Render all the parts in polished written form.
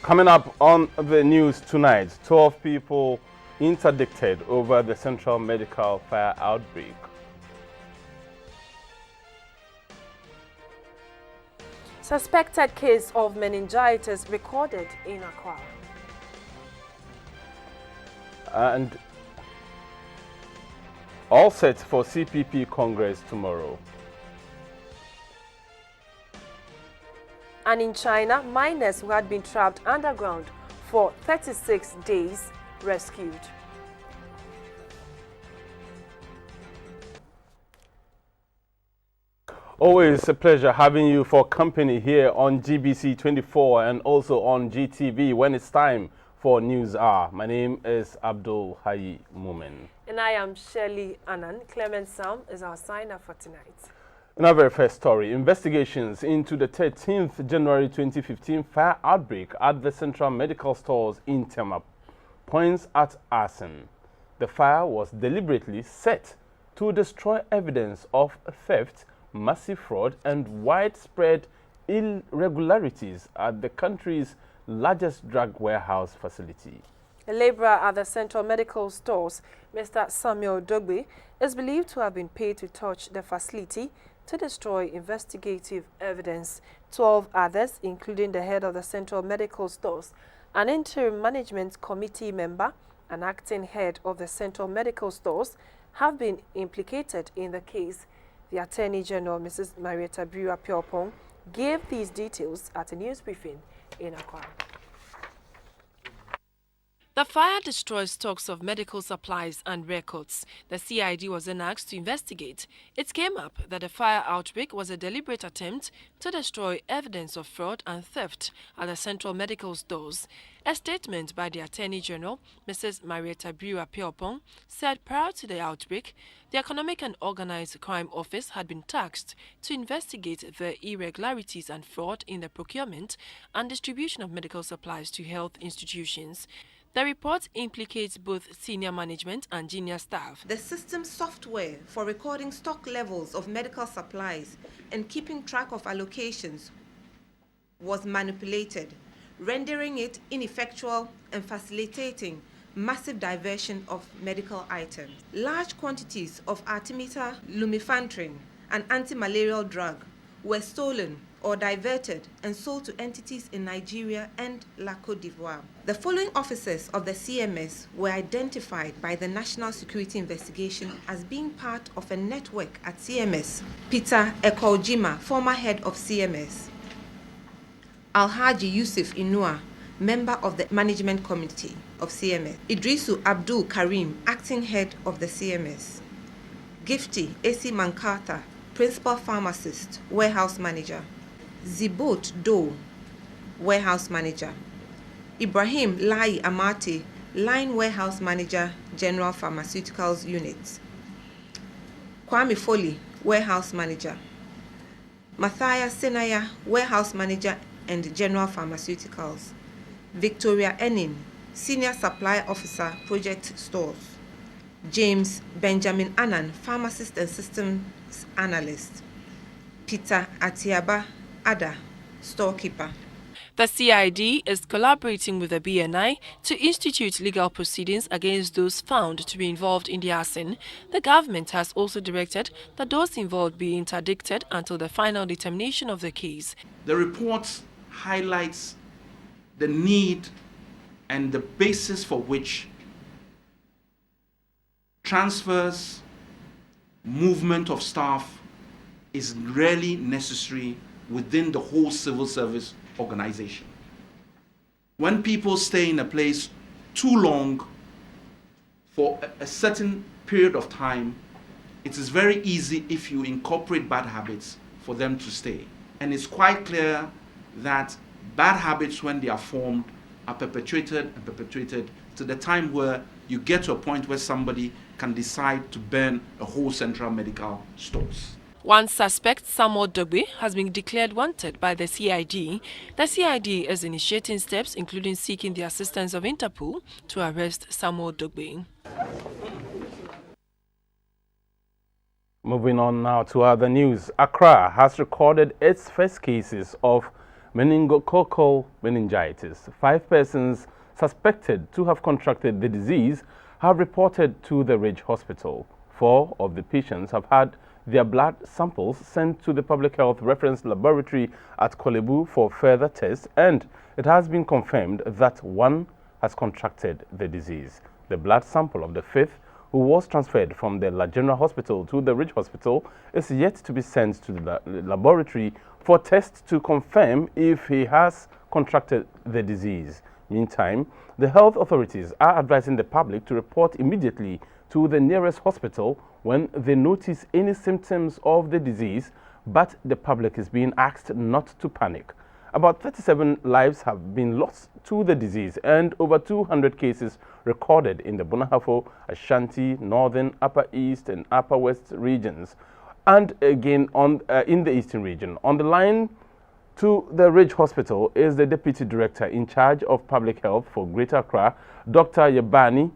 Coming up on the news tonight, 12 people interdicted over the Central Medical Fire outbreak. Suspected case of meningitis recorded in Accra. And all set for CPP Congress tomorrow. And in China, miners who had been trapped underground for 36 days rescued. Always a pleasure having you for company here on GBC24 and also on GTV when it's time for News Hour. My name is Abdul Hayi Mumin. And I am Shirley Annan. Clement Sam is our signer for tonight. In our very first story, investigations into the 13th January 2015 fire outbreak at the Central Medical Stores in Tema points at arson. The fire was deliberately set to destroy evidence of theft, massive fraud, and widespread irregularities at the country's largest drug warehouse facility. A laborer at the Central Medical Stores, Mr. Samuel Dogbe, is believed to have been paid to touch the facility to destroy investigative evidence. 12 others, including the head of the Central Medical Stores, an interim management committee member, and acting head of the Central Medical Stores, have been implicated in the case. The Attorney General, Mrs. Marietta Briwa-Piopong, gave these details at a news briefing in Accra. The fire destroyed stocks of medical supplies and records. The CID was then asked to investigate. It came up that the fire outbreak was a deliberate attempt to destroy evidence of fraud and theft at the Central Medical Stores. A statement by the Attorney General, Mrs. Marietta Briwa-Piopong, said prior to the outbreak, the Economic and Organized Crime Office had been tasked to investigate the irregularities and fraud in the procurement and distribution of medical supplies to health institutions. The report implicates both senior management and junior staff. The system software for recording stock levels of medical supplies and keeping track of allocations was manipulated, rendering it ineffectual and facilitating massive diversion of medical items. Large quantities of artemether, lumefantrine, and anti-malarial drug were stolen or diverted and sold to entities in Nigeria and La Côte d'Ivoire. The following officers of the CMS were identified by the National Security Investigation as being part of a network at CMS. Peter Ekojima, former head of CMS. Alhaji Yusuf Inua, member of the Management Committee of CMS. Idrisu Abdul Karim, acting head of the CMS. Gifty A.C. Mankata, principal pharmacist, warehouse manager. Zibot Do, warehouse manager. Ibrahim Lai Amati, line warehouse manager, general pharmaceuticals unit. Kwame Foley, warehouse manager. Matthias Senaya, warehouse manager and general pharmaceuticals. Victoria Enin, senior supply officer, project stores. James Benjamin Annan, pharmacist and systems analyst. Peter Atiaba Ada, storekeeper. The CID is collaborating with the BNI to institute legal proceedings against those found to be involved in the arson. The government has also directed that those involved be interdicted until the final determination of the case. The report highlights the need and the basis for which transfers, movement of staff is really necessary within the whole civil service organization. When people stay in a place too long for a certain period of time, it is very easy if you incorporate bad habits for them to stay. And it's quite clear that bad habits, when they are formed, are perpetuated and perpetuated to the time where you get to a point where somebody can decide to burn a whole central medical stores. One suspect, Samuel Dogbe, has been declared wanted by the CID. The CID is initiating steps, including seeking the assistance of Interpol to arrest Samuel Dogbe. Moving on now to other news. Accra has recorded its first cases of meningococcal meningitis. 5 persons suspected to have contracted the disease have reported to the Ridge Hospital. 4 of the patients have had their blood samples sent to the Public Health Reference Laboratory at Kolebu for further tests, and it has been confirmed that 1 has contracted the disease. The blood sample of the 5th, who was transferred from the La General Hospital to the Ridge Hospital, is yet to be sent to the laboratory for tests to confirm if he has contracted the disease. Meantime, the health authorities are advising the public to report immediately to the nearest hospital when they notice any symptoms of the disease, but the public is being asked not to panic. About 37 lives have been lost to the disease and over 200 cases recorded in the Bonahafo, Ashanti, Northern, Upper East and Upper West regions, and again in the Eastern region. On the line to the Ridge Hospital is the Deputy Director in charge of Public Health for Greater Accra, Dr. Yabani,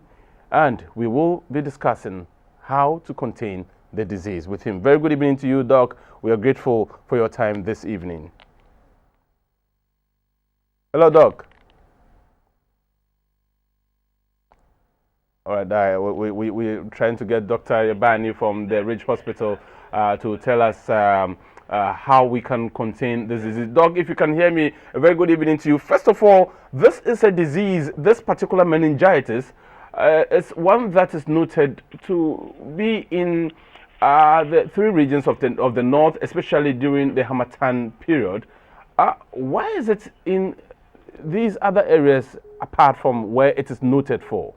and we will be discussing how to contain the disease with him. Very good evening to you, Doc. We are grateful for your time this evening. Hello, Doc. All right, we're trying to get Dr. Yabani from the Ridge Hospital to tell us how we can contain this disease. Doc, if you can hear me, a very good evening to you. First of all, this is a disease, this particular meningitis, is one that is noted to be in the 3 regions of the north, especially during the Harmattan period. Why is it in these other areas apart from where it is noted for?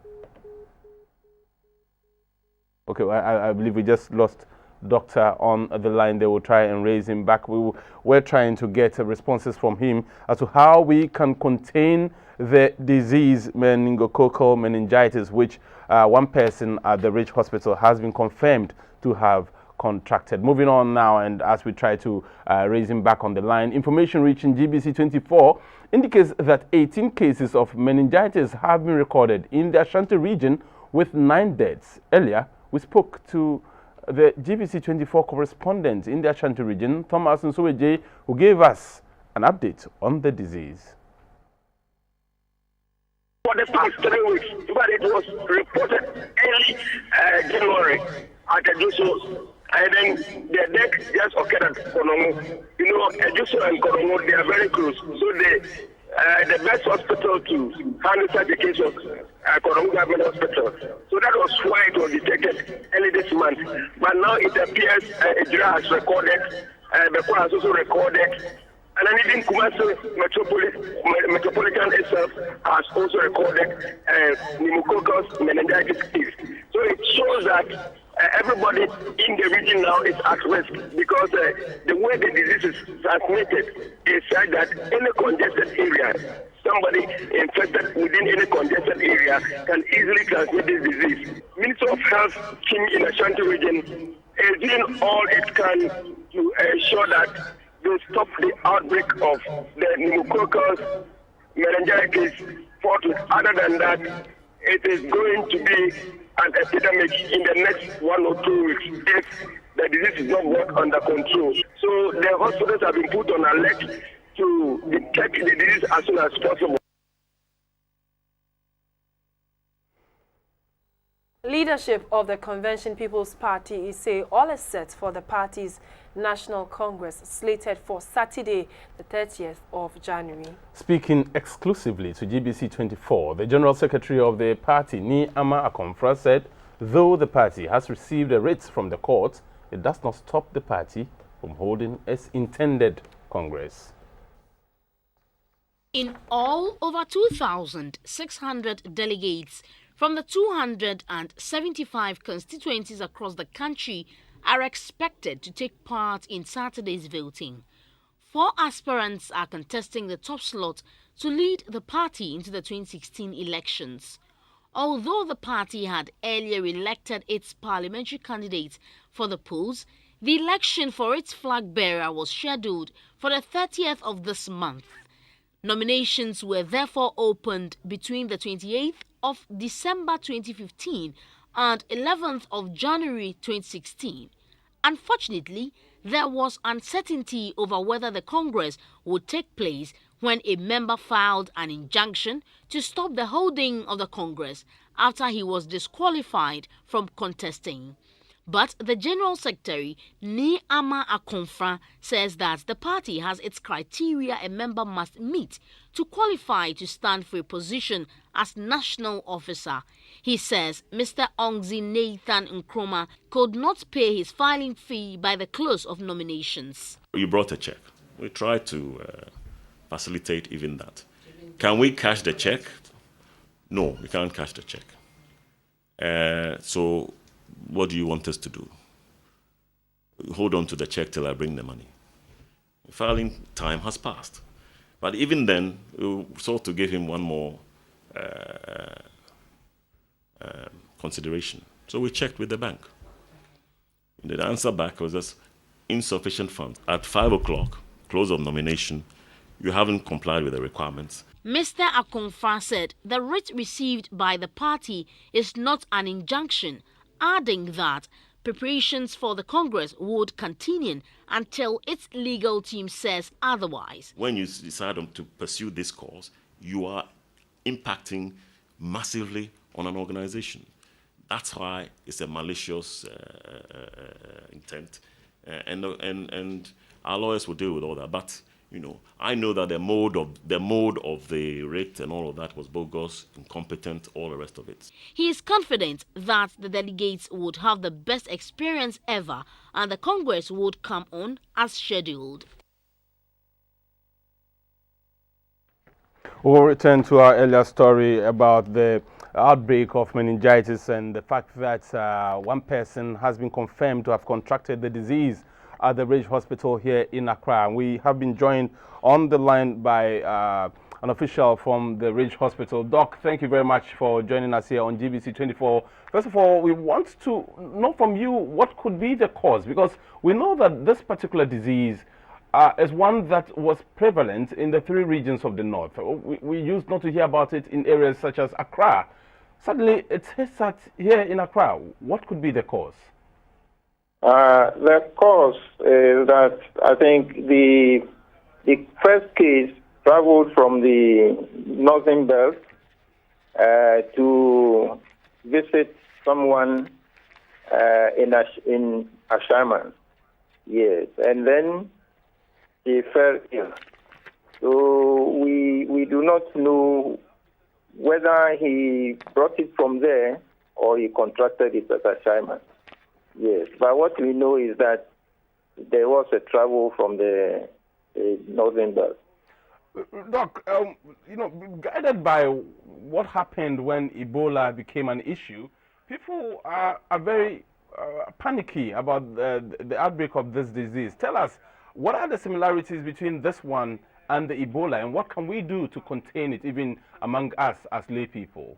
Okay, well, I believe we just lost Doctor on the line. They will try and raise him back. We're trying to get responses from him as to how we can contain the disease meningococcal meningitis, which 1 person at the Ridge Hospital has been confirmed to have contracted. Moving on now, and as we try to raise him back on the line, information reaching GBC24 indicates that 18 cases of meningitis have been recorded in the Ashanti region with 9 deaths. Earlier, we spoke to the GBC24 correspondent in the Ashanti region, Thomas Nsoweje, who gave us an update on the disease. For the past 3 weeks, but it was reported early January at Ejuso, and then the death just occurred at Konomo. You know, Ejuso and Konomo, they are very close, so the best hospital to handle such a case was Konomo Government Hospital. So that was why it was detected early this month. But now it appears Ejura has recorded, Beko has also recorded, and then even Kumasi Metropolitan itself has also recorded pneumococcus meningitis case. So it shows that everybody in the region now is at risk because the way the disease is transmitted is such that any congested area, somebody infected within any congested area can easily transmit this disease. Ministry of Health team in Ashanti region is doing all it can to ensure that they stop the outbreak of the pneumococcus meningitis forthwith. Other than that, it is going to be an epidemic in the next 1 or 2 weeks if the disease is not brought under control. So the hospitals have been put on alert to detect the disease as soon as possible. Leadership of the Convention People's Party is saying all is set for the party's National Congress slated for Saturday, the 30th of January. Speaking exclusively to GBC24, the General Secretary of the party, Ni Ama Akomfra, said though the party has received a writ from the court, it does not stop the party from holding its intended Congress. In all, over 2,600 delegates from the 275 constituencies across the country are expected to take part in Saturday's voting. 4 aspirants are contesting the top slot to lead the party into the 2016 elections. Although the party had earlier elected its parliamentary candidate for the polls, the election for its flag bearer was scheduled for the 30th of this month. Nominations were therefore opened between the 28th of December 2015 and 11th of January 2016. Unfortunately, there was uncertainty over whether the Congress would take place when a member filed an injunction to stop the holding of the Congress after he was disqualified from contesting. But the General Secretary, Ni Ama Akonfra, says that the party has its criteria a member must meet to qualify to stand for a position as national officer. He says Mr. Ongzi Nathan Nkrumah could not pay his filing fee by the close of nominations. You brought a check. We tried to facilitate even that. Can we cash the check? No, we can't cash the check. So what do you want us to do? Hold on to the check till I bring the money. Filing time has passed. But even then, we sought to give him one more consideration. So we checked with the bank. The answer back was just insufficient funds. At 5 o'clock, close of nomination, you haven't complied with the requirements. Mr. Akonfa said the writ received by the party is not an injunction, adding that preparations for the Congress would continue until its legal team says otherwise. When you decide to pursue this cause, you are impacting massively on an organization. That's why it's a malicious intent, and our lawyers will deal with all that. But I know that the mode of the writ and all of that was bogus, incompetent, all the rest of it. He is confident that the delegates would have the best experience ever and the Congress would come on as scheduled. We'll return to our earlier story about the outbreak of meningitis and the fact that one person has been confirmed to have contracted the disease at the Ridge Hospital here in Accra. We have been joined on the line by an official from the Ridge Hospital. Doc, thank you very much for joining us here on GBC24. First of all, we want to know from you what could be the cause, because we know that this particular disease is one that was prevalent in the 3 regions of the north. We used not to hear about it in areas such as Accra. Suddenly, it hits us here in Accra. What could be the cause? The cause is that I think the first case traveled from the northern belt to visit someone in Ashaman. Yes, and then he fell ill. So we do not know whether he brought it from there or he contracted it at Ashaman. Yes, but what we know is that there was a travel from the northern belt. Doc, guided by what happened when Ebola became an issue, people are very panicky about the outbreak of this disease. Tell us, what are the similarities between this one and the Ebola, and what can we do to contain it, even among us as lay people?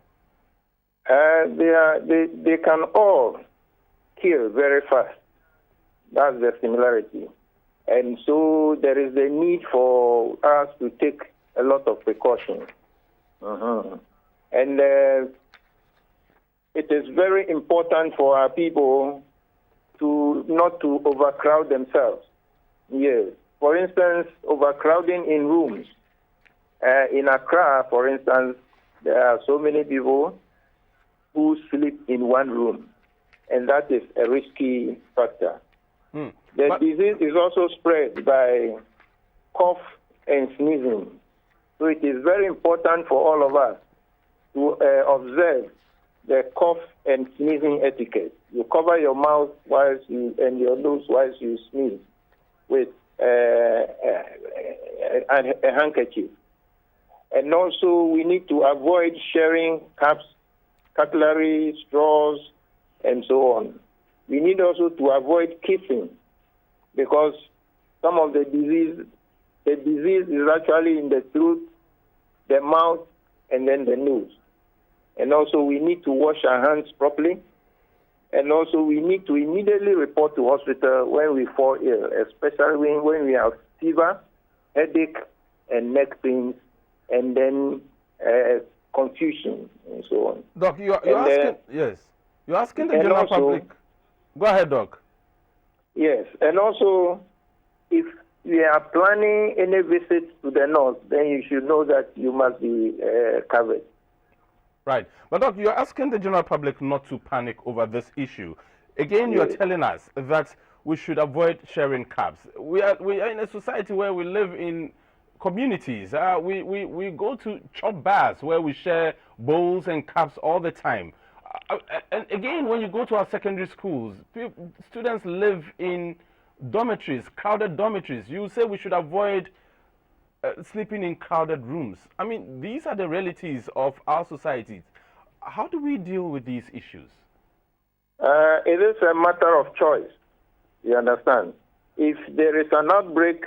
They can all kill very fast. That's the similarity. And so there is the need for us to take a lot of precautions. And it is very important for our people not to overcrowd themselves. Yes. For instance, overcrowding in rooms. In Accra, for instance, there are so many people who sleep in one room, and that is a risky factor. The disease is also spread by cough and sneezing. So it is very important for all of us to observe the cough and sneezing etiquette. You cover your mouth and your nose whilst you sneeze with a handkerchief. And also we need to avoid sharing cups, cutlery, straws, and so on. We need also to avoid kissing, because some of the disease is actually in the throat, the mouth, and then the nose. And also we need to wash our hands properly. And also we need to immediately report to hospital when we fall ill, especially when we have fever, headache, and neck pains, and then confusion, and so on. Doc, you're asking the general public. Go ahead, Doc. Yes, and also, if you are planning any visits to the north, then you should know that you must be covered. Right. But Doc, you're asking the general public not to panic over this issue. Again, you're telling us that we should avoid sharing cabs. We are in a society where we live in communities. We go to chop bars where we share bowls and cups all the time. And again, when you go to our secondary schools, students live in dormitories, crowded dormitories. You say we should avoid sleeping in crowded rooms. I mean, these are the realities of our societies. How do we deal with these issues? It is a matter of choice. You understand? If there is an outbreak,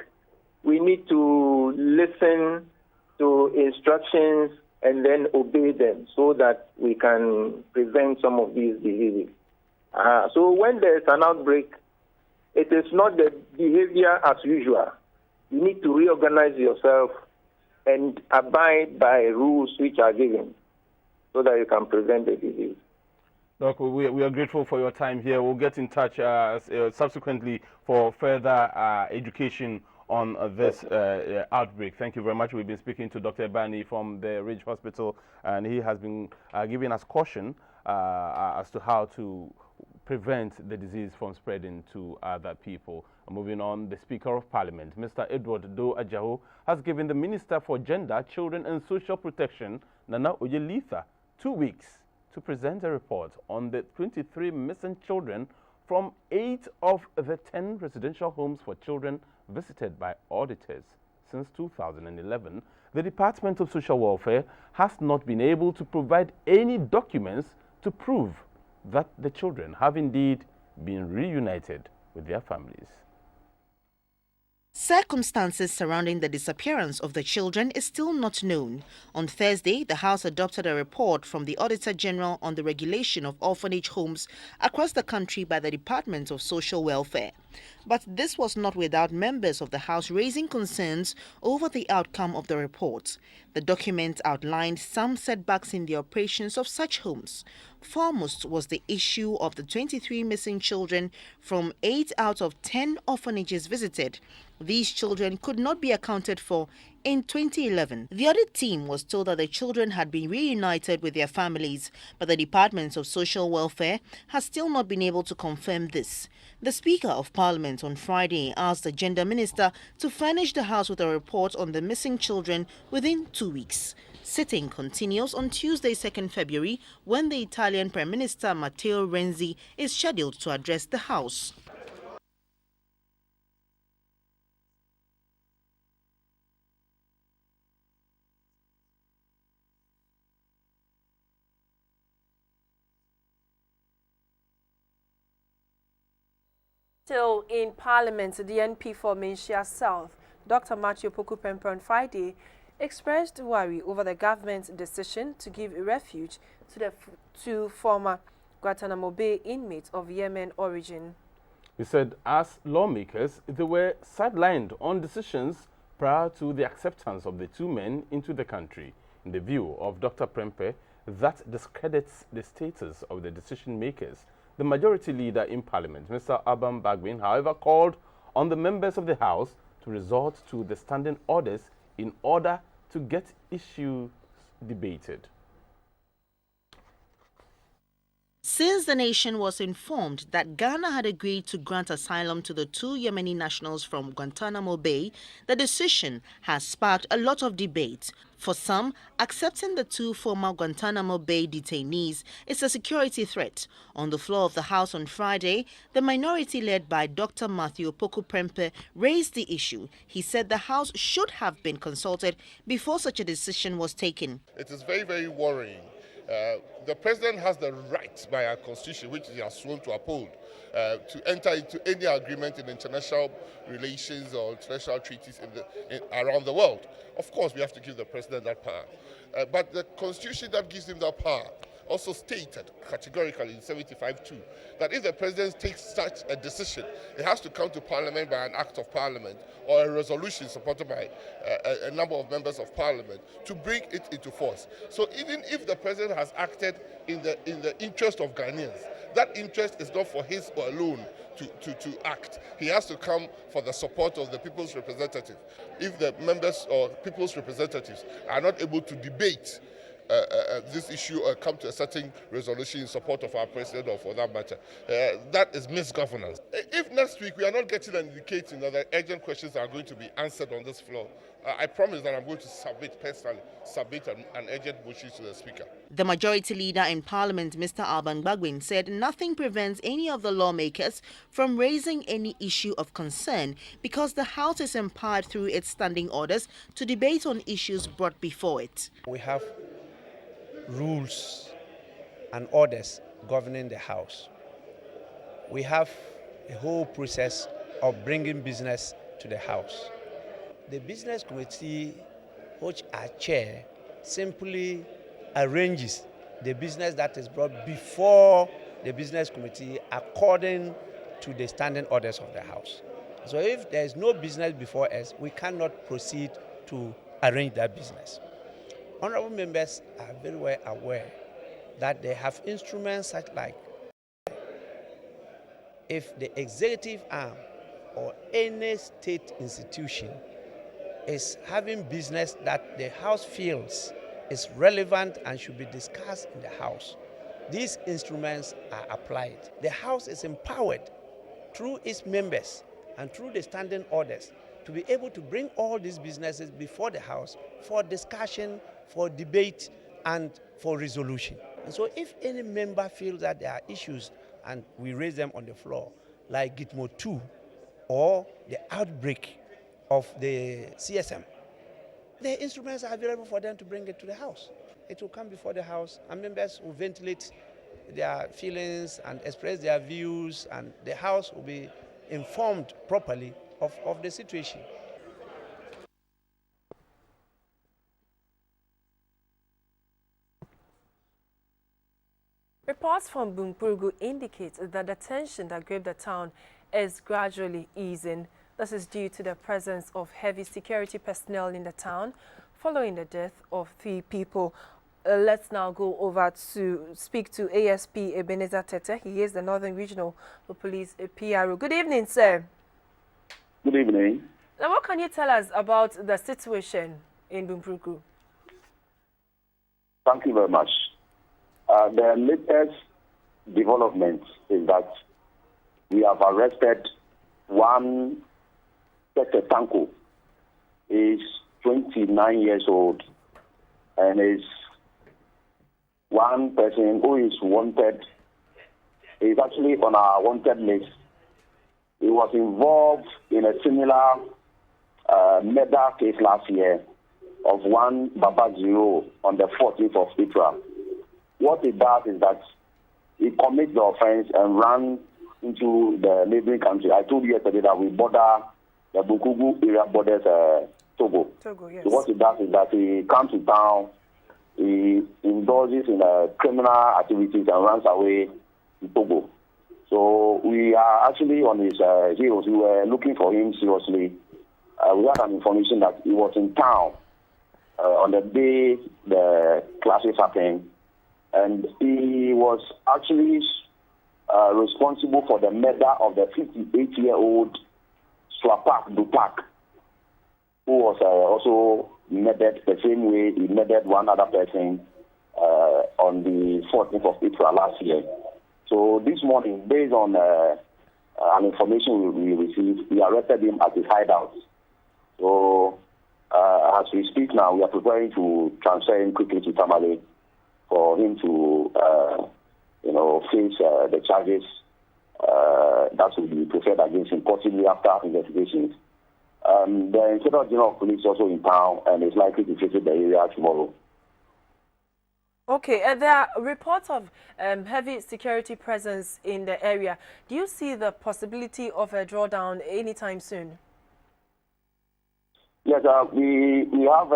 we need to listen to instructions and then obey them so that we can prevent some of these diseases. So when there is an outbreak, it is not the behavior as usual. You need to reorganize yourself and abide by rules which are given so that you can prevent the disease. Doc, we are grateful for your time here. We'll get in touch subsequently for further education on this outbreak. Thank you very much. We've been speaking to Dr. Bani from the Ridge Hospital, and he has been giving us caution as to how to prevent the disease from spreading to other people. Moving on, the Speaker of Parliament, Mr. Edward Do Ajaho, has given the Minister for Gender, Children and Social Protection, Nana Oyelitha, 2 weeks to present a report on the 23 missing children from 8 of the 10 residential homes for children visited by auditors. Since 2011, the Department of Social Welfare has not been able to provide any documents to prove that the children have indeed been reunited with their families. Circumstances surrounding the disappearance of the children is still not known. On Thursday, the House adopted a report from the Auditor General on the regulation of orphanage homes across the country by the Department of Social Welfare. But this was not without members of the House raising concerns over the outcome of the report. The document outlined some setbacks in the operations of such homes. Foremost was the issue of the 23 missing children from 8 out of 10 orphanages visited. These children could not be accounted for in 2011. The audit team was told that the children had been reunited with their families, but the Department of Social Welfare has still not been able to confirm this. The Speaker of Parliament on Friday asked the Gender Minister to furnish the House with a report on the missing children within 2 weeks. Sitting continues on Tuesday, 2nd February, when the Italian Prime Minister Matteo Renzi is scheduled to address the House. Still in Parliament, the NP for Menchia South, Dr. Matthew Poku-Pempe on Friday expressed worry over the government's decision to give refuge to the two former Guantanamo Bay inmates of Yemen origin. He said as lawmakers, they were sidelined on decisions prior to the acceptance of the two men into the country. In the view of Dr. Pempe, that discredits the status of the decision makers. The majority leader in Parliament, Mr. Abam Bagbin, however, called on the members of the House to resort to the standing orders in order to get issues debated. Since the nation was informed that Ghana had agreed to grant asylum to the two Yemeni nationals from Guantanamo Bay, the decision has sparked a lot of debate. For some, accepting the two former Guantanamo Bay detainees is a security threat. On the floor of the House on Friday, the minority led by Dr. Matthew Poku-Pempe raised the issue. He said the House should have been consulted before such a decision was taken. It is very, very worrying. The president has the right by our constitution, which he has sworn to uphold, to enter into any agreement in international relations or international treaties around the world. Of course, we have to give the president that power. But the constitution that gives him that power also stated categorically in 75(2) that if the president takes such a decision, it has to come to Parliament by an act of Parliament or a resolution supported by a number of members of Parliament to bring it into force. So even if the president has acted in the interest of Ghanaians, that interest is not for his or alone to act. He has to come for the support of the people's representative. If the members or people's representatives are not able to debate this issue or come to a certain resolution in support of our president or for that matter, that is misgovernance. If next week we are not getting an indicating that the urgent questions are going to be answered on this floor, I promise that I'm going to submit an urgent motion to the Speaker. The majority leader in Parliament, Mr. Alban Gbagwin, said nothing prevents any of the lawmakers from raising any issue of concern because the House is empowered through its standing orders to debate on issues brought before it. We have rules and orders governing the House. We have a whole process of bringing business to the House. The business committee, which I chair, simply arranges the business that is brought before the business committee according to the standing orders of the House. So if there is no business before us, we cannot proceed to arrange that business. Honorable members are very well aware that they have instruments such like if the executive arm or any state institution is having business that the House feels is relevant and should be discussed in the House, these instruments are applied. The House is empowered through its members and through the standing orders to be able to bring all these businesses before the House for discussion, for debate, and for resolution. And so if any member feels that there are issues and we raise them on the floor, like Gitmo 2 or the outbreak of the CSM, the instruments are available for them to bring it to the House. It will come before the House, and members will ventilate their feelings and express their views, and the House will be informed properly of the situation. Reports from Bumpurgu indicate that the tension that gripped the town is gradually easing. This is due to the presence of heavy security personnel in the town following the death of 3 people. Let's now go over to speak to ASP Ebenezer Tete. He is the Northern Regional Police PRO. Good evening, sir. Good evening. Now, what can you tell us about the situation in Bumpurgu? Thank you very much. The latest development is that we have arrested one Tete Tanko. He is 29 years old and is one person who is wanted. He is actually on our wanted list. He was involved in a similar murder case last year of one Baba Zero on the 14th of April. What he does is that he commits the offense and runs into the neighboring country. I told you yesterday that we border the Bukugu area borders Togo. Yes. So what he does is that he comes to town, he indulges in criminal activities and runs away to Togo. So we are actually on his heels. We were looking for him seriously. We had an information that he was in town on the day the clashes happened. And he was actually responsible for the murder of the 58-year-old Swapak Dupak, who was also murdered the same way he murdered one other person on the 14th of April last year. So this morning, based on an information we received, we arrested him at his hideout. So as we speak now, we are preparing to transfer him quickly to Tamale for him to, face the charges that will be preferred against him, possibly after investigations. The Inspector General of Police is also in town and is likely to visit the area tomorrow. Okay, there are reports of heavy security presence in the area. Do you see the possibility of a drawdown anytime soon? Yes, we have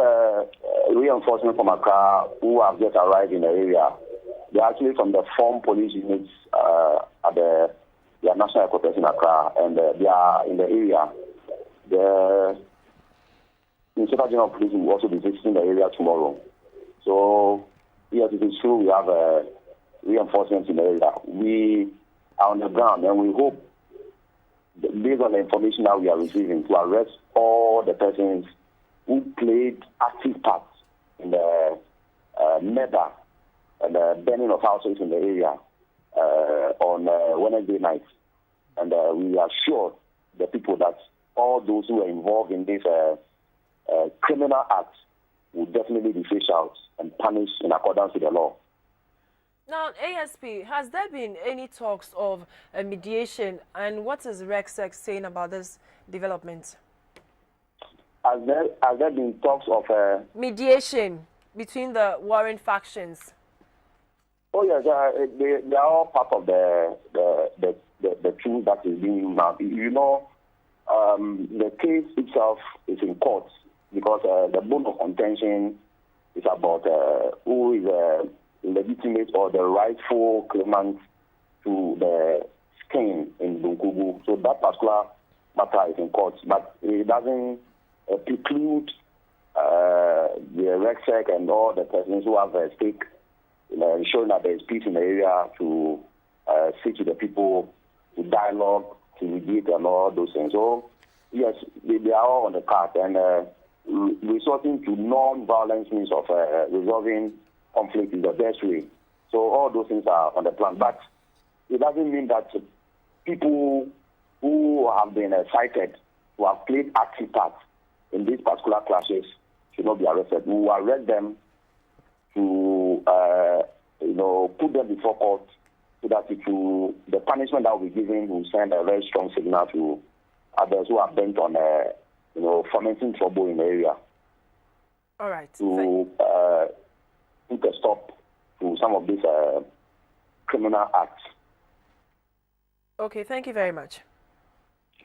reinforcement from Accra who have just arrived in the area. They're actually from the formed police units at their national headquarters in Accra, and they are in the area. The Inspector General of Police will also be visiting the area tomorrow. So, yes, it is true we have reinforcements in the area. We are on the ground, and we hope, based on the information that we are receiving, to arrest all the persons who played active parts in the murder and the burning of houses in the area on Wednesday night. And we assure the people that all those who are involved in this criminal act will definitely be fished out and punished in accordance with the law. Now, ASP, has there been any talks of mediation, and what is RECSEC saying about this development? Has there been talks of mediation between the warring factions? Oh yes, they are all part of the truth that is being used now. You know, the case itself is in court because the bone of contention is about who is legitimate or the rightful claimant to the skin in Bunkugu. So that particular matter is in court, but it doesn't preclude the RECSEC and all the persons who have a stake in ensuring that there is peace in the area to sit with the people, to dialogue, to mediate and all those things. So, yes, they are all on the card, and resorting to non-violence means of resolving conflict is the best way. So all those things are on the plan. But it doesn't mean that people who have been cited, who have played active parts in these particular clashes, should not be arrested. We will arrest them to, put them before court so that the punishment that will be given will send a very strong signal to others who are bent on, fomenting trouble in the area. All right. To put a stop to some of these criminal acts. Okay, thank you very much.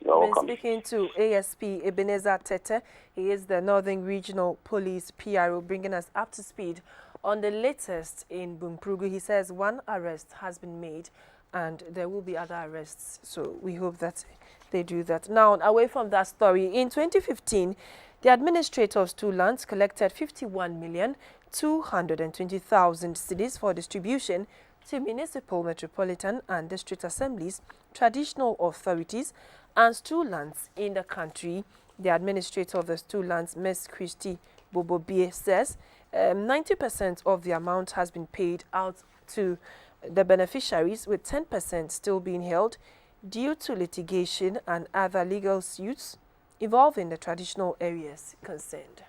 You're We're welcome. speaking to ASP Ebenezer Tete. He is the Northern Regional Police PRO, bringing us up to speed on the latest in Bumprugu. He says one arrest has been made and there will be other arrests. So we hope that they do that. Now, away from that story, in 2015, the administrator of Stool Lands collected 51,220,000 cedis for distribution to municipal, metropolitan and district assemblies, traditional authorities and stool lands in the country. The administrator of the stool lands, Ms. Christy Bobobie, says 90% of the amount has been paid out to the beneficiaries, with 10% still being held due to litigation and other legal suits involving the traditional areas concerned.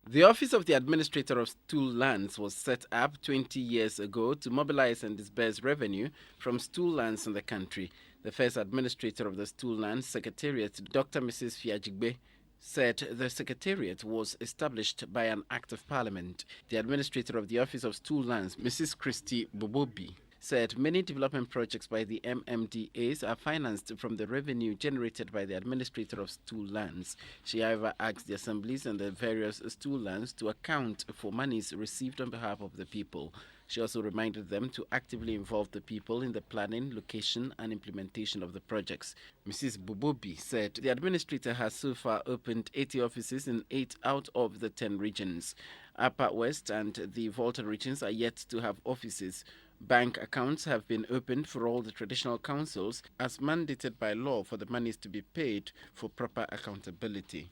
The Office of the Administrator of Stool Lands was set up 20 years ago to mobilize and disburse revenue from stool lands in the country. The first administrator of the Stool Lands Secretariat, Dr. Mrs. Fiajigbe, said the Secretariat was established by an Act of Parliament. The administrator of the Office of Stool Lands, Mrs. Christy Bobobi, said many development projects by the MMDAs are financed from the revenue generated by the administrator of stool lands. She, however, asked the assemblies and the various stool lands to account for monies received on behalf of the people. She also reminded them to actively involve the people in the planning, location and implementation of the projects. Mrs. Bobobi said the administrator has so far opened 80 offices in 8 out of the 10 regions. Upper West and the Volta regions are yet to have offices. Bank accounts have been opened for all the traditional councils as mandated by law for the monies to be paid for proper accountability.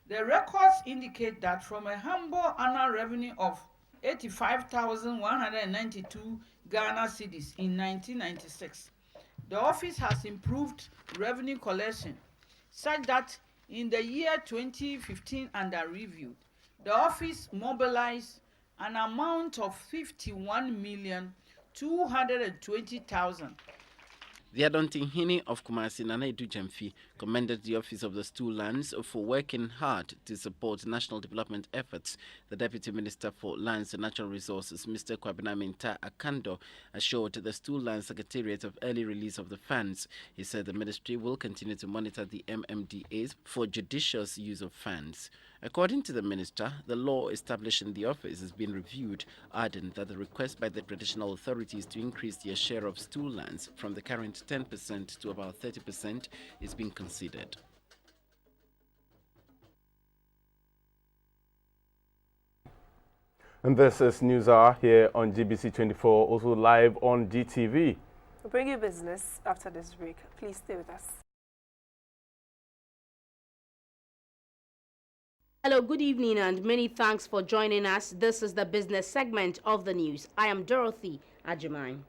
The records indicate that from a humble annual revenue of 85,192 Ghana cedis in 1996, the office has improved revenue collection such that in the year 2015 under review, the office mobilized an amount of 51,220,000. The Adontinghini of Kumasi, Nana Edu Jamfi, commended the Office of the Stool Lands for working hard to support national development efforts. The Deputy Minister for Lands and Natural Resources, Mr. Kwabena Minta Akando, assured the Stool Lands Secretariat of early release of the funds. He said the ministry will continue to monitor the MMDAs for judicious use of funds. According to the minister, the law establishing the office has been reviewed, adding that the request by the traditional authorities to increase their share of stool lands from the current 10% to about 30% is being considered. And this is News Hour here on GBC24, also live on GTV. We'll bring you business after this break. Please stay with us. Hello, good evening, and many thanks for joining us. This is the business segment of the news. I am Dorothy Ajimai.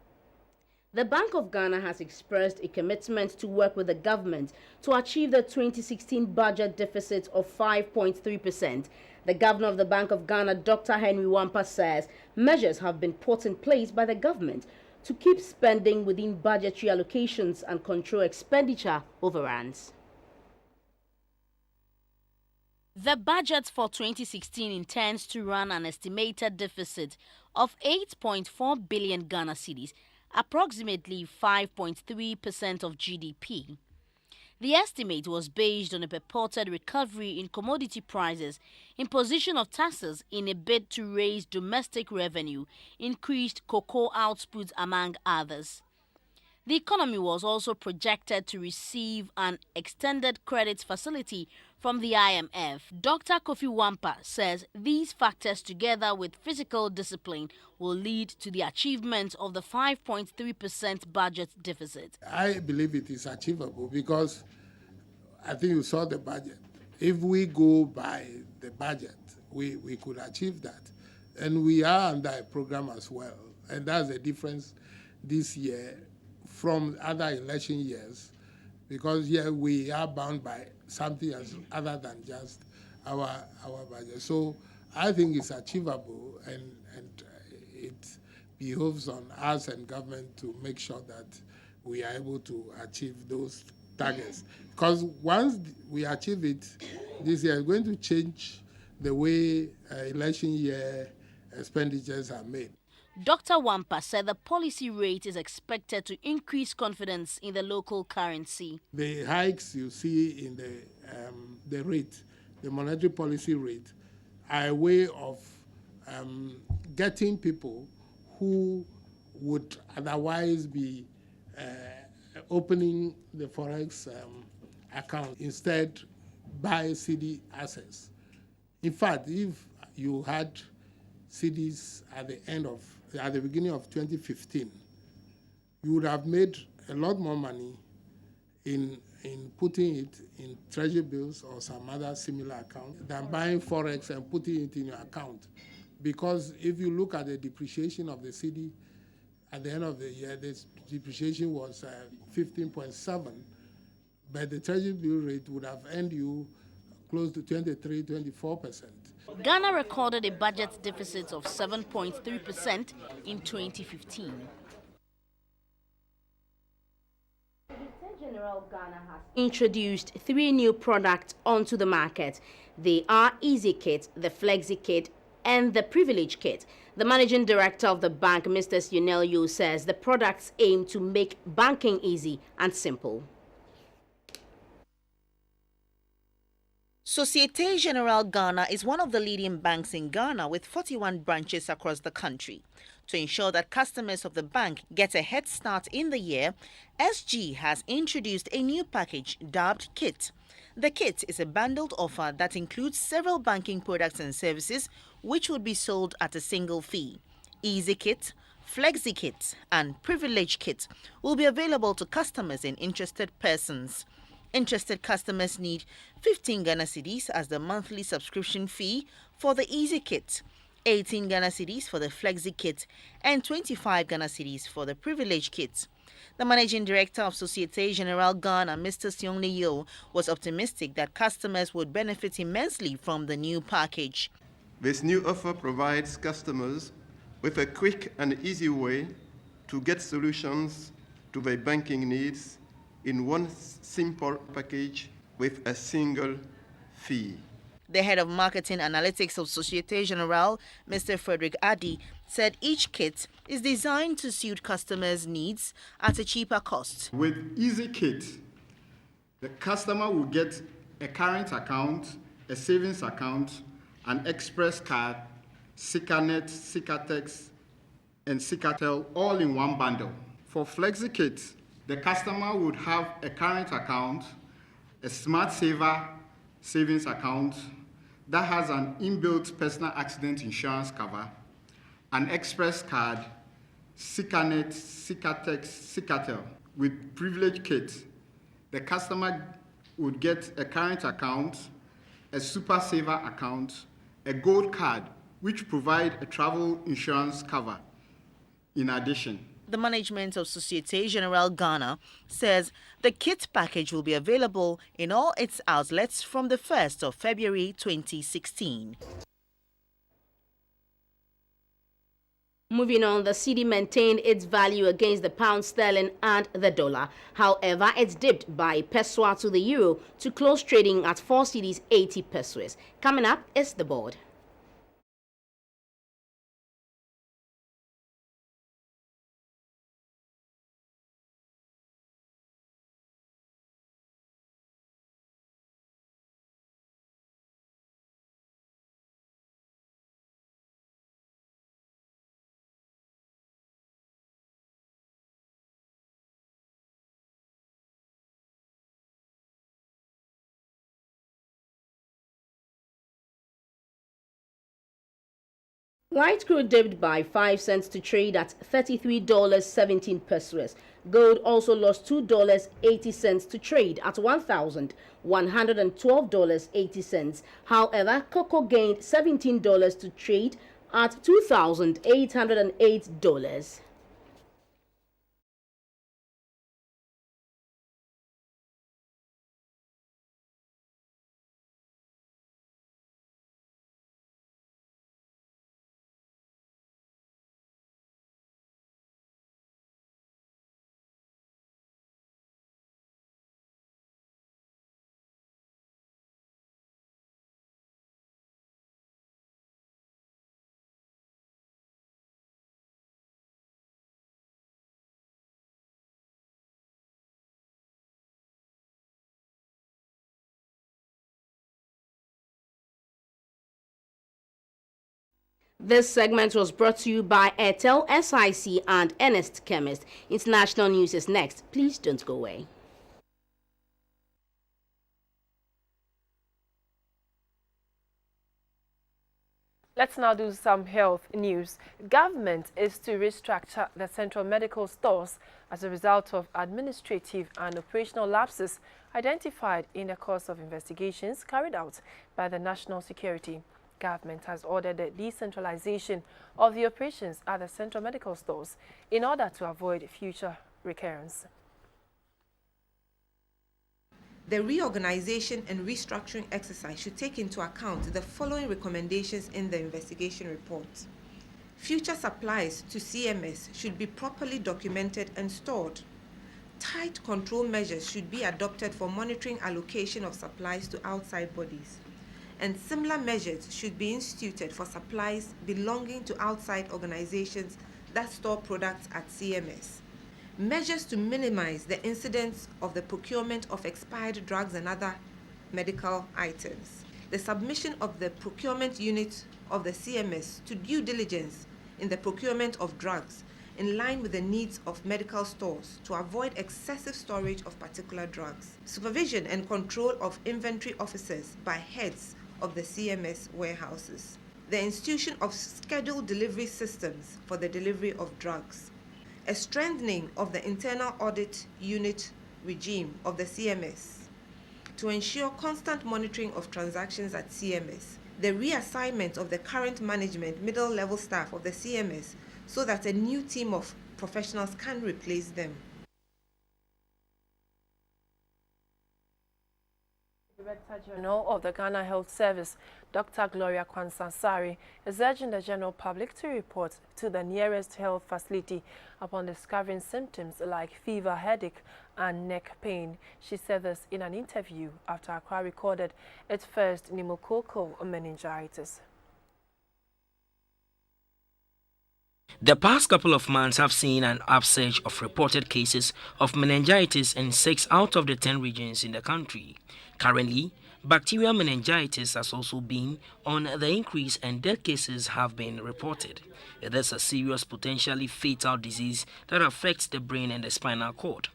The Bank of Ghana has expressed a commitment to work with the government to achieve the 2016 budget deficit of 5.3%. The governor of the Bank of Ghana, Dr. Henry Wampa, says measures have been put in place by the government to keep spending within budgetary allocations and control expenditure overruns. The budget for 2016 intends to run an estimated deficit of 8.4 billion Ghana cedis, approximately 5.3% of GDP. The estimate was based on a purported recovery in commodity prices, imposition of taxes in a bid to raise domestic revenue, increased cocoa output, among others. The economy was also projected to receive an extended credit facility from the IMF. Dr. Kofi Wampa says these factors, together with fiscal discipline, will lead to the achievement of the 5.3% budget deficit. I believe it is achievable because I think you saw the budget. If we go by the budget, we could achieve that. And we are under a program as well. And that's the difference this year from other election years, because here we are bound by something else other than just our budget. So I think it's achievable, and it behoves on us and government to make sure that we are able to achieve those targets. Because once we achieve it, this year is going to change the way election year expenditures are made. Dr. Wampa said the policy rate is expected to increase confidence in the local currency. The hikes you see in the rate, the monetary policy rate, are a way of getting people who would otherwise be opening the forex account, instead buy CD assets. In fact, if you had CDs at the beginning of 2015, you would have made a lot more money in putting it in treasury bills or some other similar account than buying forex and putting it in your account. Because if you look at the depreciation of the CD at the end of the year, the depreciation was 15.7, but the treasury bill rate would have earned you close to 23, 24%. Ghana recorded a budget deficit of 7.3% in 2015. General Ghana has introduced 3 new products onto the market. They are Easy Kit, the Flexi Kit, and the Privilege Kit. The managing director of the bank, Mr. Sionel Yu, says the products aim to make banking easy and simple. Societe Generale Ghana is one of the leading banks in Ghana with 41 branches across the country. To ensure that customers of the bank get a head start in the year, SG has introduced a new package dubbed Kit. The Kit is a bundled offer that includes several banking products and services which would be sold at a single fee. Easy Kit, Flexi Kit and Privilege Kit will be available to customers and interested persons. Interested customers need 15 Ghana cedis as the monthly subscription fee for the Easy Kit, 18 Ghana cedis for the Flexi Kit, and 25 Ghana cedis for the Privilege Kit. The managing director of Societe Generale Ghana, Mr. Sionle Yo, was optimistic that customers would benefit immensely from the new package. This new offer provides customers with a quick and easy way to get solutions to their banking needs in one simple package with a single fee. The head of marketing analytics of Societe Generale, Mr. Frederick Addy, said each kit is designed to suit customers' needs at a cheaper cost. With Easy Kit, the customer will get a current account, a savings account, an express card, SikaNet, SikaTex, and SikaTel all in one bundle. For Flexi Kit, the customer would have a current account, a Smart Saver savings account that has an inbuilt personal accident insurance cover, an express card, Sikanet, Sikatex, Sikatel. With privilege kit, the customer would get a current account, a super saver account, a gold card, which provide a travel insurance cover. In addition, the management of Societe Generale Ghana says the kit package will be available in all its outlets from the 1st of February 2016. Moving on, the cedi maintained its value against the pound sterling and the dollar. However, it dipped by peso to the euro to close trading at 4 cedis 80 pesos. Coming up is the board. Light crude dipped by 5 cents to trade at $33.17 pesos. Gold also lost $2.80 to trade at $1,112.80. However, cocoa gained $17 to trade at $2,808. This segment was brought to you by Airtel, SIC and Ernest Chemist. International news is next. Please don't go away. Let's now do some health news. Government is to restructure the central medical stores as a result of administrative and operational lapses identified in the course of investigations carried out by the National Security. Government has ordered the decentralization of the operations at the central medical stores in order to avoid future recurrence. The reorganization and restructuring exercise should take into account the following recommendations in the investigation report. Future supplies to CMS should be properly documented and stored. Tight control measures should be adopted for monitoring allocation of supplies to outside bodies. And similar measures should be instituted for supplies belonging to outside organizations that store products at CMS. Measures to minimize the incidence of the procurement of expired drugs and other medical items. The submission of the procurement unit of the CMS to due diligence in the procurement of drugs in line with the needs of medical stores to avoid excessive storage of particular drugs. Supervision and control of inventory officers by heads of the CMS warehouses. The institution of scheduled delivery systems for the delivery of drugs. A strengthening of the internal audit unit regime of the CMS to ensure constant monitoring of transactions at CMS. The reassignment of the current management middle level staff of the CMS so that a new team of professionals can replace them. Director General of the Ghana Health Service, Dr. Gloria Kwansansari, is urging the general public to report to the nearest health facility upon discovering symptoms like fever, headache, and neck pain. She said this in an interview after Accra recorded its first pneumococcal meningitis. The past couple of months have seen an upsurge of reported cases of meningitis in 6 out of the 10 regions in the country. Currently, bacterial meningitis has also been on the increase and death cases have been reported. It is a serious, potentially fatal disease that affects the brain and the spinal cord.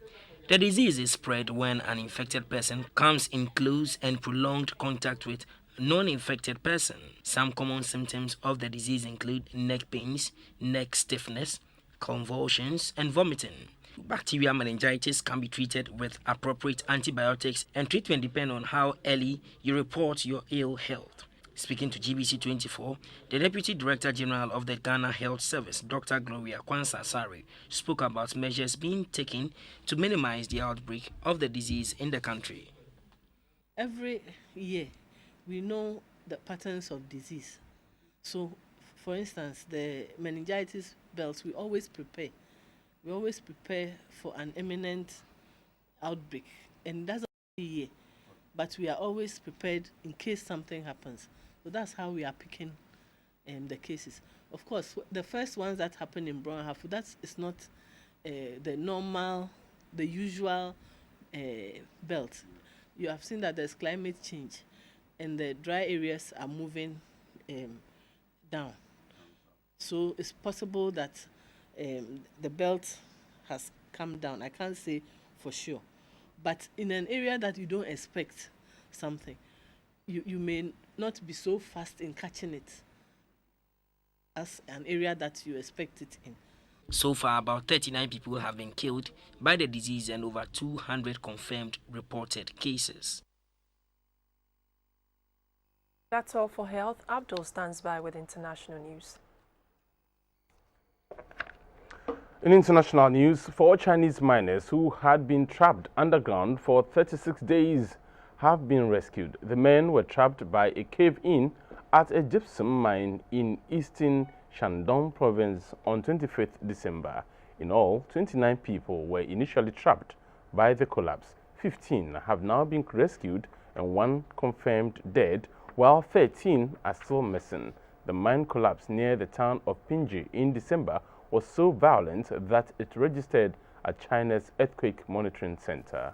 The disease is spread when an infected person comes in close and prolonged contact with non-infected person. Some common symptoms of the disease include neck pains, neck stiffness, convulsions, and vomiting. Bacterial meningitis can be treated with appropriate antibiotics, and treatment depends on how early you report your ill health. Speaking to GBC24, the Deputy Director General of the Ghana Health Service, Dr. Gloria Kwansa-Sari, spoke about measures being taken to minimize the outbreak of the disease in the country. Every year, we know the patterns of disease. So, for instance, the meningitis belts, we always prepare. We always prepare for an imminent outbreak. And that's every year. But we are always prepared in case something happens. So that's how we are picking the cases. Of course, the first ones that happened in Brown Half, that is not the normal, the usual belt. You have seen that there's climate change and the dry areas are moving down. So it's possible that the belt has come down. I can't say for sure. But in an area that you don't expect something, you may not be so fast in catching it as an area that you expect it in. So far, about 39 people have been killed by the disease and over 200 confirmed reported cases. That's all for health. Abdul stands by with international news. In international news, 4 Chinese miners who had been trapped underground for 36 days have been rescued. The men were trapped by a cave-in at a gypsum mine in eastern Shandong province on 25th December. In all, 29 people were initially trapped by the collapse. 15 have now been rescued and 1 confirmed dead, while 13 are still missing. The mine collapse near the town of Pinji in December was so violent that it registered at China's Earthquake Monitoring Center.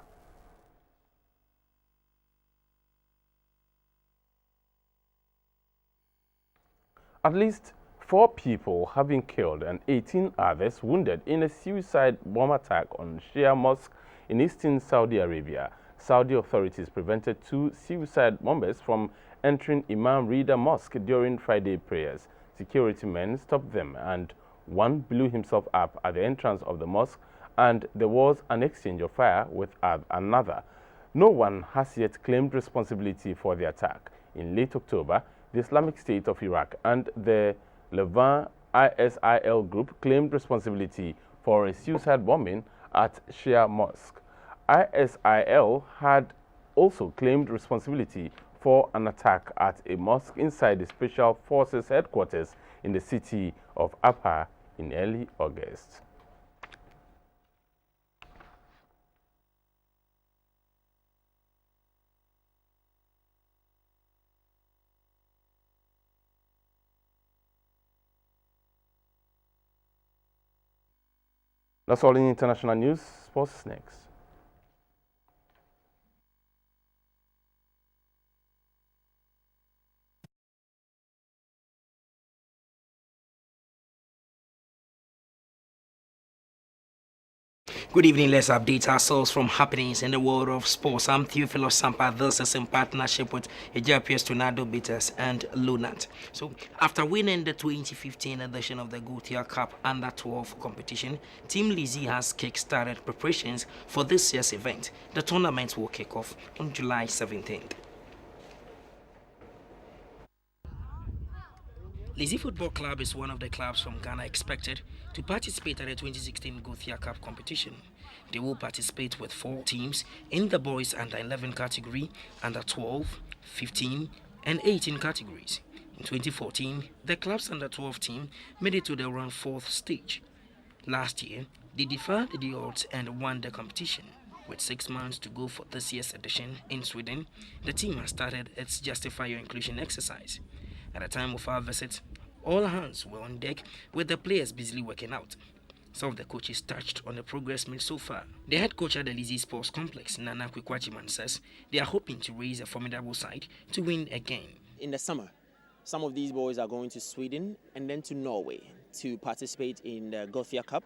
At least 4 people have been killed and 18 others wounded in a suicide bomb attack on Shia Mosque in eastern Saudi Arabia. Saudi authorities prevented 2 suicide bombers from entering Imam Rida Mosque during Friday prayers. Security men stopped them and 1 blew himself up at the entrance of the mosque, and there was an exchange of fire with another. No one has yet claimed responsibility for the attack. In late October, the Islamic State of Iraq and the Levant ISIL group claimed responsibility for a suicide bombing at Shia Mosque. ISIL had also claimed responsibility for an attack at a mosque inside the Special Forces headquarters in the city of Abha in early August. That's all in international news. Sports next. Good evening. Let's update ourselves from happenings in the world of sports. I'm Theophilus Sampa. This is in partnership with Ejapius Tornado Beaters and Lunat. So, after winning the 2015 edition of the Gothia Cup Under 12 competition, Team Lizzie has kick-started preparations for this year's event. The tournament will kick off on July 17th. Lizzie Football Club is one of the clubs from Ghana expected to participate at the 2016 Gothia Cup competition. They will participate with 4 teams in the boys under 11 category, under 12, 15 and 18 categories. In 2014, the club's under 12 team made it to the round 4th stage. Last year, they defied the odds and won the competition. With 6 months to go for this year's edition in Sweden, the team has started its Justify Your Inclusion exercise. At the time of our visit, all hands were on deck with the players busily working out. Some of the coaches touched on the progress made so far. The head coach at the Lizzie Sports Complex, Nana Kwekwachiman, says they are hoping to raise a formidable side to win again. In the summer, some of these boys are going to Sweden and then to Norway to participate in the Gothia Cup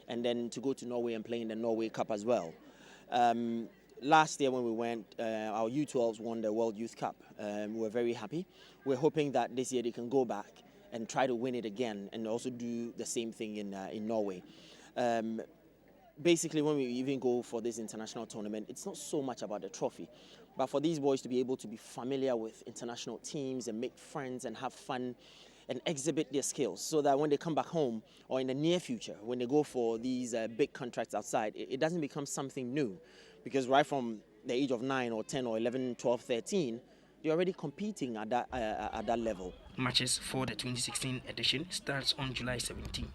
and then to go to Norway and play in the Norway Cup as well. last year when we went, our U12s won the World Youth Cup. We were very happy. We're hoping that this year they can go back and try to win it again and also do the same thing in Norway. Basically, when we even go for this international tournament, it's not so much about the trophy, but for these boys to be able to be familiar with international teams and make friends and have fun and exhibit their skills so that when they come back home or in the near future, when they go for these big contracts outside, it doesn't become something new. Because right from the age of 9 or 10 or 11, 12, 13, they're already competing at that level. Matches for the 2016 edition starts on July 17th.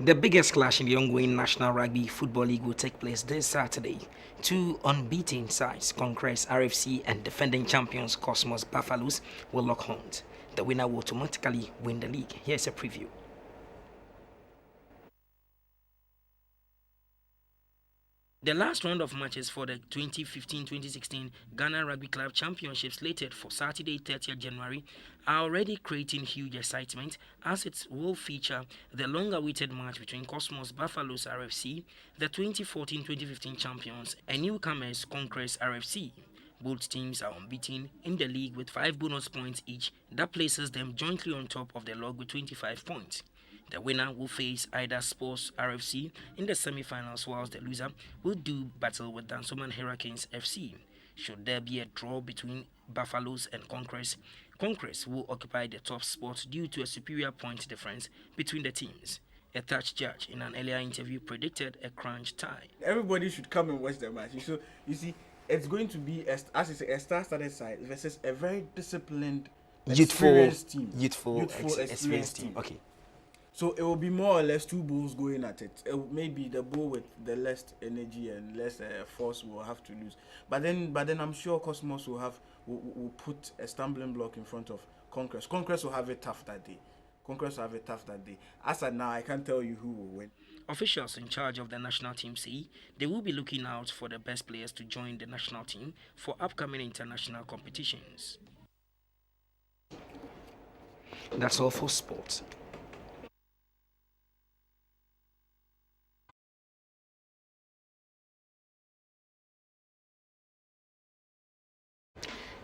The biggest clash in the ongoing National Rugby Football League will take place this Saturday. Two unbeaten sides, Congress RFC and defending champions Cosmos Buffaloes, will lock horns. The winner will automatically win the league. Here's a preview. The last round of matches for the 2015-2016 Ghana Rugby Club Championship slated for Saturday 30th January are already creating huge excitement as it will feature the long-awaited match between Cosmos Buffaloes RFC, the 2014-2015 champions, and newcomers Congress RFC. Both teams are unbeaten in the league with 5 bonus points each that places them jointly on top of the log with 25 points. The winner will face either Sports RFC in the semi-finals, whilst the loser will do battle with Dansoman Hurricanes FC. Should there be a draw between Buffaloes and Congress, Congress will occupy the top spot due to a superior point difference between the teams. A touch judge in an earlier interview predicted a crunch tie. Everybody should come and watch the match. So you see, it's going to be a star-studded side versus a very disciplined, experienced team. Youthful experienced team. Okay. So it will be more or less 2 bulls going at it. Maybe the bull with the less energy and less force will have to lose. But then I'm sure Cosmos will put a stumbling block in front of Congress. Congress will have it tough that day. As of now, I can't tell you who will win. Officials in charge of the national team say they will be looking out for the best players to join the national team for upcoming international competitions. That's all for sports.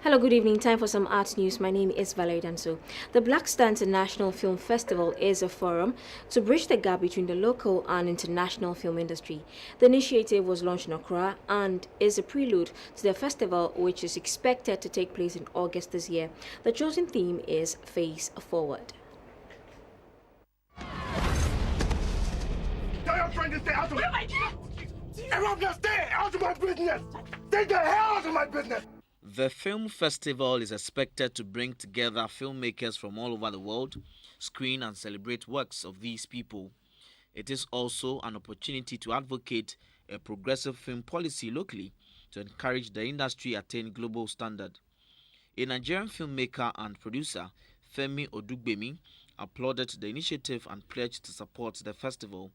Hello, good evening. Time for some arts news. My name is Valerie Danso. The Black Star International Film Festival is a forum to bridge the gap between the local and international film industry. The initiative was launched in Accra and is a prelude to the festival, which is expected to take place in August this year. The chosen theme is Face Forward. Tell your friend to stay out of my business! I'm not staying out of my business! Stay the hell out of my business! The film festival is expected to bring together filmmakers from all over the world, screen and celebrate works of these people. It is also an opportunity to advocate a progressive film policy locally to encourage the industry to attain global standard. A Nigerian filmmaker and producer, Femi Odugbemi, applauded the initiative and pledged to support the festival.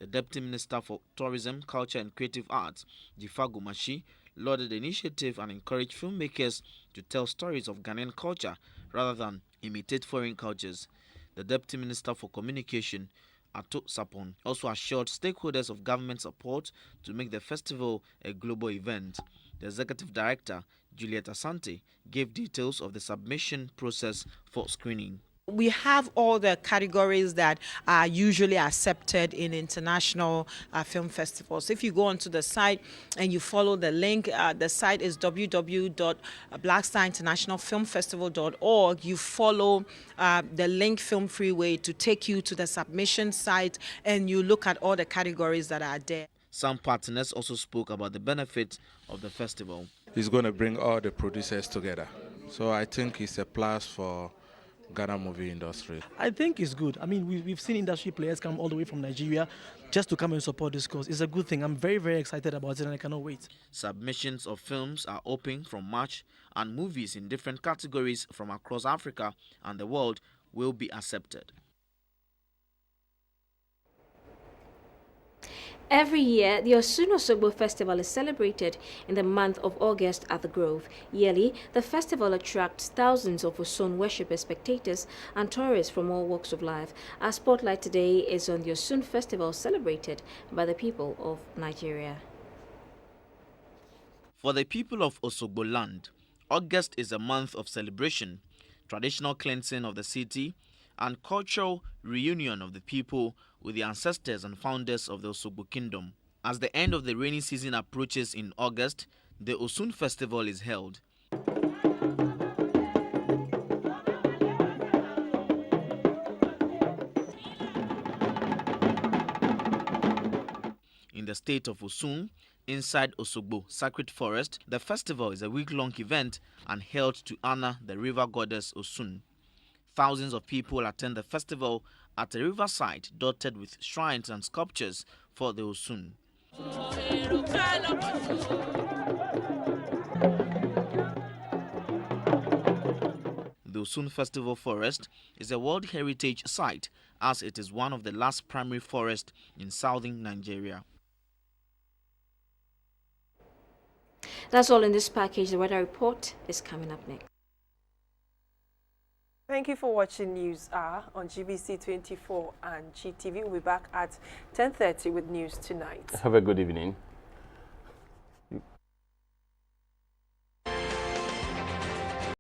The Deputy Minister for Tourism, Culture and Creative Arts, Jifago Mashi, lauded the initiative and encouraged filmmakers to tell stories of Ghanaian culture rather than imitate foreign cultures. The Deputy Minister for Communication, Ato Sapon, also assured stakeholders of government support to make the festival a global event. The Executive Director, Juliet Asante, gave details of the submission process for screening. We have all the categories that are usually accepted in international film festivals. If you go onto the site and you follow the link, the site is www.blackstarinternationalfilmfestival.org. You follow the link Film Freeway to take you to the submission site, and you look at all the categories that are there. Some partners also spoke about the benefits of the festival. It's going to bring all the producers together. So I think it's a plus for Ghana movie industry. I think it's good. I mean, we've seen industry players come all the way from Nigeria just to come and support this cause. It's a good thing. I'm very, very excited about it and I cannot wait. Submissions of films are open from March and movies in different categories from across Africa and the world will be accepted. Every year, the Osun-Osogbo Festival is celebrated in the month of August at the Grove. Yearly, the festival attracts thousands of Osun worshippers, spectators, and tourists from all walks of life. Our spotlight today is on the Osun Festival celebrated by the people of Nigeria. For the people of Osogbo land, August is a month of celebration, traditional cleansing of the city, and cultural reunion of the people with the ancestors and founders of the Osogbo Kingdom. As the end of the rainy season approaches in August, the Osun Festival is held. In the state of Osun, inside Osogbo Sacred Forest, the festival is a week-long event and held to honor the river goddess Osun. Thousands of people attend the festival at a riverside dotted with shrines and sculptures for the Osun. The Osun Festival Forest is a World Heritage Site as it is one of the last primary forests in southern Nigeria. That's all in this package. The weather report is coming up next. Thank you for watching News Hour on GBC24 and GTV. We'll be back at 10:30 with news tonight. Have a good evening.